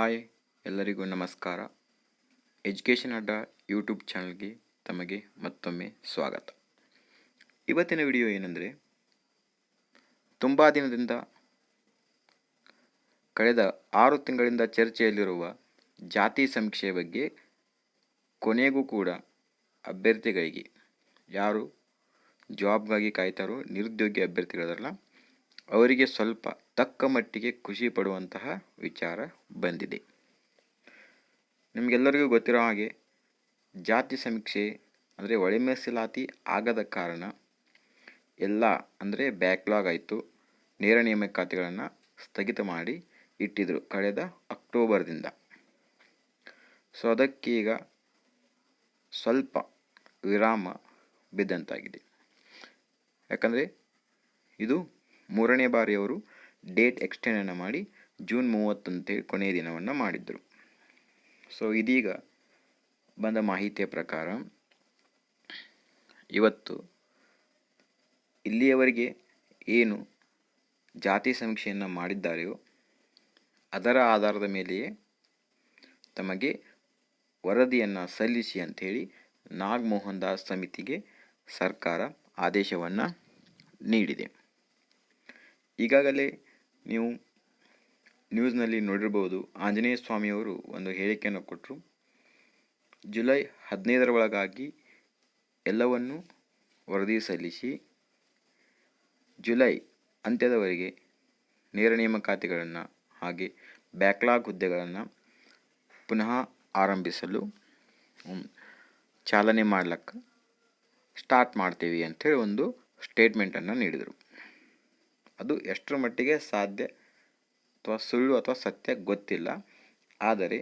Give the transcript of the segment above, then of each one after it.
Hi, ಎಲ್ಲರಿಗೂ ನಮಸ್ಕಾರ. Education ಅಡ್ಡ ಯೂಟ್ಯೂಬ್ ಚಾನಲ್ಗೆ ತಮಗೆ ಮತ್ತೊಮ್ಮೆ ಸ್ವಾಗತ. ಇವತ್ತಿನ ವಿಡಿಯೋ ಏನೆಂದರೆ, ತುಂಬ ದಿನದಿಂದ ಕಳೆದ 6 ತಿಂಗಳಿಂದ ಚರ್ಚೆಯಲ್ಲಿರುವ ಜಾತಿ ಸಮೀಕ್ಷೆ ಬಗ್ಗೆ ಕೊನೆಗೂ ಕೂಡ ಅಭ್ಯರ್ಥಿಗಳಿಗೆ, ಯಾರು ಜಾಬ್ಗಾಗಿ ಕಾಯ್ತಾರೋ ನಿರುದ್ಯೋಗಿ ಅಭ್ಯರ್ಥಿಗಳಲ್ಲ, ಅವರಿಗೆ ಸ್ವಲ್ಪ ತಕ್ಕ ಮಟ್ಟಿಗೆ ಖುಷಿ ಪಡುವಂತಹ ವಿಚಾರ ಬಂದಿದೆ. ನಿಮಗೆಲ್ಲರಿಗೂ ಗೊತ್ತಿರೋ ಹಾಗೆ ಜಾತಿ ಸಮೀಕ್ಷೆ ಅಂದರೆ ಒಳ ಮೀಸಲಾತಿ ಆಗದ ಕಾರಣ ಎಲ್ಲ ಅಂದರೆ ಬ್ಯಾಕ್ಲಾಗ್ ಆಯಿತು. ನೇರ ನೇಮಕಾತಿಗಳನ್ನು ಸ್ಥಗಿತ ಮಾಡಿ ಇಟ್ಟಿದ್ರು ಕಳೆದ ಅಕ್ಟೋಬರ್ದಿಂದ. ಸೊ ಅದಕ್ಕೀಗ ಸ್ವಲ್ಪ ವಿರಾಮ ಬಿದ್ದಂತಾಗಿದೆ. ಯಾಕಂದರೆ ಇದು 3ನೇ ಬಾರಿ ಅವರು ಡೇಟ್ ಎಕ್ಸ್ಟೆಂಡನ್ನು ಮಾಡಿ ಜೂನ್ 30 ಅಂತೇಳಿ ಕೊನೆಯ ದಿನವನ್ನು ಮಾಡಿದ್ದರು. ಸೊ ಇದೀಗ ಬಂದ ಮಾಹಿತಿಯ ಪ್ರಕಾರ ಇವತ್ತು ಇಲ್ಲಿಯವರೆಗೆ ಏನು ಜಾತಿ ಸಮೀಕ್ಷೆಯನ್ನು ಮಾಡಿದ್ದಾರೆಯೋ ಅದರ ಆಧಾರದ ಮೇಲೆಯೇ ತಮಗೆ ವರದಿಯನ್ನು ಸಲ್ಲಿಸಿ ಅಂಥೇಳಿ ನಾಗಮೋಹನ್ ದಾಸ್ ಸಮಿತಿಗೆ ಸರ್ಕಾರ ಆದೇಶವನ್ನು ನೀಡಿದೆ. ಈಗಾಗಲೇ ನೀವು ನ್ಯೂಸ್ನಲ್ಲಿ ನೋಡಿರ್ಬೋದು, ಆಂಜನೇಯ ಸ್ವಾಮಿಯವರು ಒಂದು ಹೇಳಿಕೆಯನ್ನು ಕೊಟ್ಟರು. ಜುಲೈ 15ರ ಒಳಗಾಗಿ ಎಲ್ಲವನ್ನು ವರದಿ ಸಲ್ಲಿಸಿ ಜುಲೈ ಅಂತ್ಯದವರೆಗೆ ನೇರ ನೇಮಕಾತಿಗಳನ್ನು ಹಾಗೆ ಬ್ಯಾಕ್ಲಾಗ್ ಹುದ್ದೆಗಳನ್ನು ಪುನಃ ಆರಂಭಿಸಲು ಚಾಲನೆ ಮಾಡ್ಲಿಕ್ಕೆ ಸ್ಟಾರ್ಟ್ ಮಾಡ್ತೀವಿ ಅಂಥೇಳಿ ಒಂದು ಸ್ಟೇಟ್ಮೆಂಟನ್ನು ನೀಡಿದರು. ಅದು ಎಷ್ಟರ ಮಟ್ಟಿಗೆ ಸಾಧ್ಯ ಅಥವಾ ಸುಳ್ಳು ಅಥವಾ ಸತ್ಯ ಗೊತ್ತಿಲ್ಲ. ಆದರೆ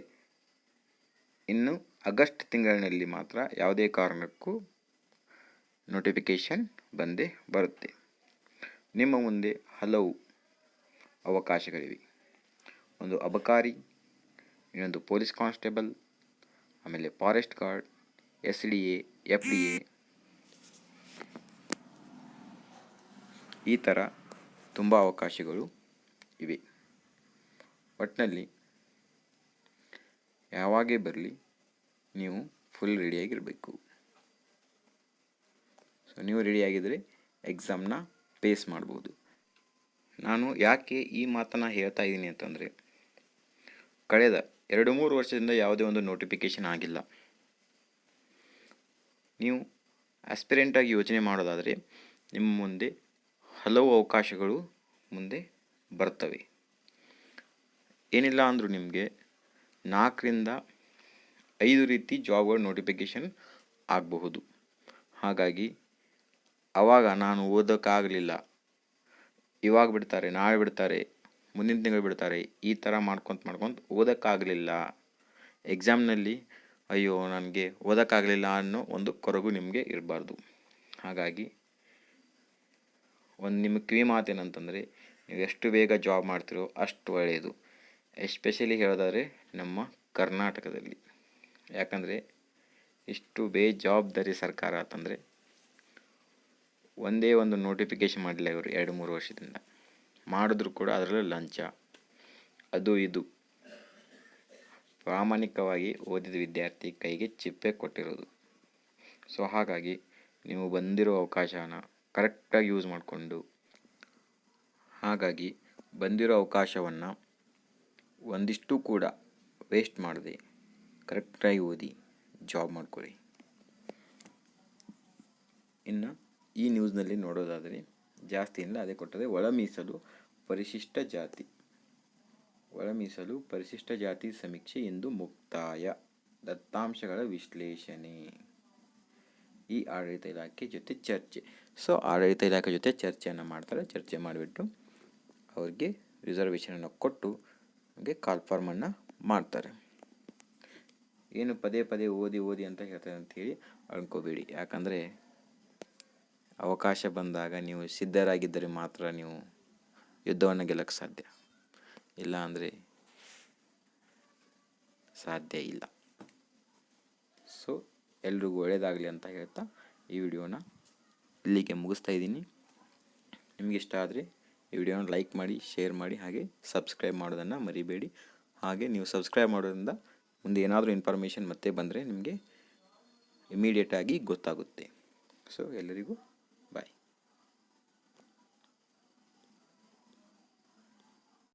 ಇನ್ನು ಆಗಸ್ಟ್ ತಿಂಗಳಿನಲ್ಲಿ ಮಾತ್ರ ಯಾವುದೇ ಕಾರಣಕ್ಕೂ ನೋಟಿಫಿಕೇಷನ್ ಬಂದೇ ಬರುತ್ತೆ. ನಿಮ್ಮ ಮುಂದೆ ಹಲವು ಅವಕಾಶಗಳಿವೆ. ಒಂದು ಅಬಕಾರಿ, ಇನ್ನೊಂದು ಪೊಲೀಸ್ ಕಾನ್ಸ್ಟೇಬಲ್, ಆಮೇಲೆ ಫಾರೆಸ್ಟ್ ಗಾರ್ಡ್, SDA, FDA, ಈ ಥರ ತುಂಬ ಅವಕಾಶಗಳು ಇವೆ. ಒಟ್ಟಿನಲ್ಲಿ ಯಾವಾಗೇ ಬರಲಿ ನೀವು ಫುಲ್ ರೆಡಿಯಾಗಿರಬೇಕು. ಸೊ ನೀವು ರೆಡಿಯಾಗಿದ್ದರೆ ಎಕ್ಸಾಮ್ನ ಪೇಸ್ ಮಾಡ್ಬೋದು. ನಾನು ಯಾಕೆ ಈ ಮಾತನ್ನು ಹೇಳ್ತಾ ಇದ್ದೀನಿ ಅಂತಂದರೆ, ಕಳೆದ 2-3 ವರ್ಷದಿಂದ ಯಾವುದೇ ಒಂದು ನೋಟಿಫಿಕೇಷನ್ ಆಗಿಲ್ಲ. ನೀವು ಆಸ್ಪಿರೆಂಟಾಗಿ ಯೋಚನೆ ಮಾಡೋದಾದರೆ ನಿಮ್ಮ ಮುಂದೆ ಹಲವು ಅವಕಾಶಗಳು ಮುಂದೆ ಬರ್ತವೆ. ಏನಿಲ್ಲ ಅಂದರೂ ನಿಮಗೆ 4ರಿಂದ 5 ರೀತಿ ಜಾಬ್ಗಳು ನೋಟಿಫಿಕೇಷನ್ ಆಗಬಹುದು. ಹಾಗಾಗಿ ಆವಾಗ ನಾನು ಓದೋಕ್ಕಾಗಲಿಲ್ಲ, ಇವಾಗ ಬಿಡ್ತಾರೆ, ನಾಳೆ ಬಿಡ್ತಾರೆ, ಮುಂದಿನ ತಿಂಗಳು ಬಿಡ್ತಾರೆ, ಈ ಥರ ಮಾಡ್ಕೊತ ಓದೋಕ್ಕಾಗಲಿಲ್ಲ, ಎಕ್ಸಾಮ್ನಲ್ಲಿ ಅಯ್ಯೋ ನನಗೆ ಓದೋಕ್ಕಾಗಲಿಲ್ಲ ಅನ್ನೋ ಒಂದು ಕೊರಗು ನಿಮಗೆ ಇರಬಾರ್ದು. ಹಾಗಾಗಿ ಒಂದು ನಿಮ್ಮ ಕಿವಿ ಮಾತೇನಂತಂದರೆ, ನೀವು ಎಷ್ಟು ಬೇಗ ಜಾಬ್ ಮಾಡ್ತಿರೋ ಅಷ್ಟು ಒಳ್ಳೆಯದು. ಎಸ್ಪೆಷಲಿ ಹೇಳೋದಾದರೆ ನಮ್ಮ ಕರ್ನಾಟಕದಲ್ಲಿ. ಯಾಕಂದರೆ ಇಷ್ಟು ಬೇಜವಾಬ್ದಾರಿ ಸರ್ಕಾರ ಅಂತಂದರೆ, ಒಂದೇ ಒಂದು ನೋಟಿಫಿಕೇಷನ್ ಮಾಡಲಿಲ್ಲ ಇವರು 2-3 ವರ್ಷದಿಂದ. ಮಾಡಿದ್ರು ಕೂಡ ಅದರಲ್ಲೂ ಲಂಚ, ಅದು ಇದು. ಪ್ರಾಮಾಣಿಕವಾಗಿ ಓದಿದ ವಿದ್ಯಾರ್ಥಿ ಕೈಗೆ ಚಿಪ್ಪೆ ಕೊಟ್ಟಿರೋದು. ಸೊ ಹಾಗಾಗಿ ನೀವು ಬಂದಿರೋ ಅವಕಾಶನ ಕರೆಕ್ಟಾಗಿ ಯೂಸ್ ಮಾಡಿಕೊಂಡು, ಹಾಗಾಗಿ ಬಂದಿರೋ ಅವಕಾಶವನ್ನು ಒಂದಿಷ್ಟು ಕೂಡ ವೇಸ್ಟ್ ಮಾಡದೆ ಕರೆಕ್ಟಾಗಿ ಓದಿ ಜಾಬ್ ಮಾಡ್ಕೊಳ್ಳಿ. ಇನ್ನು ಈ ನ್ಯೂಸ್ನಲ್ಲಿ ನೋಡೋದಾದರೆ ಜಾಸ್ತಿ ಇಲ್ಲ, ಅದೇ ಕೊಟ್ಟರೆ ಒಳ ಮೀಸಲು ಪರಿಶಿಷ್ಟ ಜಾತಿ ಸಮೀಕ್ಷೆ ಇಂದು ಮುಕ್ತಾಯ, ದತ್ತಾಂಶಗಳ ವಿಶ್ಲೇಷಣೆ. ಈ ಆಡಳಿತ ಇಲಾಖೆ ಜೊತೆ ಚರ್ಚೆ. ಸೊ ಆಡಳಿತ ಇಲಾಖೆ ಜೊತೆ ಚರ್ಚೆಯನ್ನು ಮಾಡ್ತಾರೆ. ಚರ್ಚೆ ಮಾಡಿಬಿಟ್ಟು ಅವ್ರಿಗೆ ರಿಸರ್ವೇಷನನ್ನು ಕೊಟ್ಟು ಹಾಗೆ ಕಾಲ್ಫಾರ್ಮನ್ನು ಮಾಡ್ತಾರೆ. ಏನು ಪದೇ ಪದೇ ಓದಿ ಅಂತ ಹೇಳ್ತಾರೆ ಅಂಥೇಳಿ ಅನ್ಕೋಬೇಡಿ. ಯಾಕಂದರೆ ಅವಕಾಶ ಬಂದಾಗ ನೀವು ಸಿದ್ಧರಾಗಿದ್ದರೆ ಮಾತ್ರ ನೀವು ಯುದ್ಧವನ್ನು ಗೆಲ್ಲಕ್ಕೆ ಸಾಧ್ಯ, ಇಲ್ಲ ಅಂದರೆ ಸಾಧ್ಯ ಇಲ್ಲ. ಸೊ ಎಲ್ರಿಗೂ ಒಳ್ಳೆಯದಾಗಲಿ ಅಂತ ಹೇಳ್ತಾ ಈ ವಿಡಿಯೋನ ಇಲ್ಲಿಗೆ ಮುಗಿಸ್ತಾ ಇದ್ದೀನಿ. ನಿಮಗಿಷ್ಟ ಆದರೆ ಈ ವಿಡಿಯೋನ ಲೈಕ್ ಮಾಡಿ, ಶೇರ್ ಮಾಡಿ, ಹಾಗೆ ಸಬ್ಸ್ಕ್ರೈಬ್ ಮಾಡೋದನ್ನು ಮರಿಬೇಡಿ. ಹಾಗೆ ನೀವು ಸಬ್ಸ್ಕ್ರೈಬ್ ಮಾಡೋದ್ರಿಂದ ಮುಂದೆ ಏನಾದರೂ ಇನ್ಫಾರ್ಮೇಷನ್ ಮತ್ತೆ ಬಂದರೆ ನಿಮಗೆ ಇಮಿಡಿಯೇಟಾಗಿ ಗೊತ್ತಾಗುತ್ತೆ. ಸೊ ಎಲ್ಲರಿಗೂ